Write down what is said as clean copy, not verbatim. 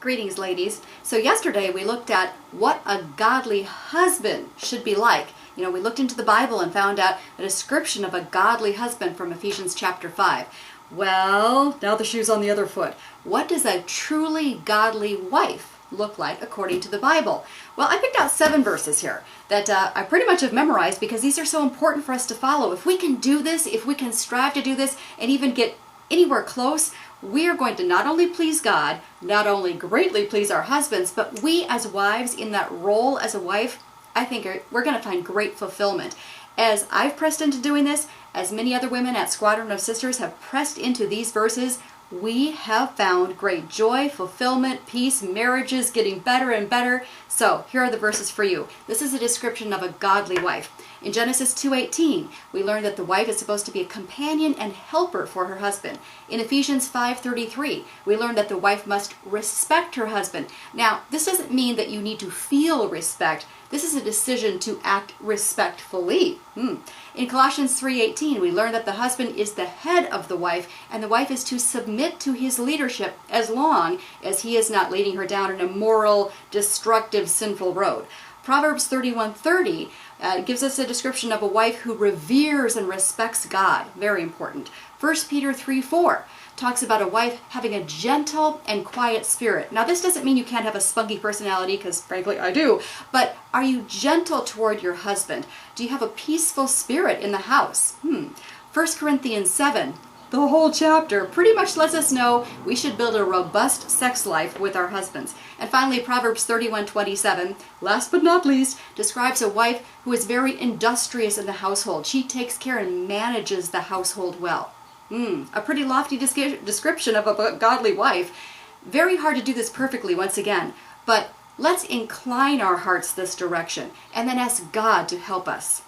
Greetings, ladies. So yesterday we looked at what a godly husband should be like. You know, we looked into the Bible and found out a description of a godly husband from Ephesians chapter 5. Well, now the shoe's on the other foot. What does a truly godly wife look like according to the Bible? Well, I picked out 7 verses here that I pretty much have memorized because these are so important for us to follow. If we can do this, if we can strive to do this and even get anywhere close, we are going to not only please God, not only greatly please our husbands, but we as wives in that role as a wife, I think we're going to find great fulfillment. As I've pressed into doing this, as many other women at Squadron of Sisters have pressed into these verses, we have found great joy, fulfillment, peace, marriages getting better and better. So here are the verses for you. This is a description of a godly wife. In Genesis 2:18, we learn that the wife is supposed to be a companion and helper for her husband. In Ephesians 5:33, we learn that the wife must respect her husband. Now, this doesn't mean that you need to feel respect. This is a decision to act respectfully. In Colossians 3:18, we learn that the husband is the head of the wife, and the wife is to submit to his leadership as long as he is not leading her down an immoral, destructive, sinful road. Proverbs 31:30 gives us a description of a wife who reveres and respects God. Very important. 1 Peter 3:4 talks about a wife having a gentle and quiet spirit. Now, this doesn't mean you can't have a spunky personality, because frankly I do, but are you gentle toward your husband? Do you have a peaceful spirit in the house? 1 Corinthians 7, the whole chapter, pretty much lets us know we should build a robust sex life with our husbands. And finally, Proverbs 31:27, last but not least, describes a wife who is very industrious in the household. She takes care and manages the household well. A pretty lofty description of a godly wife. Very hard to do this perfectly once again, but let's incline our hearts this direction and then ask God to help us.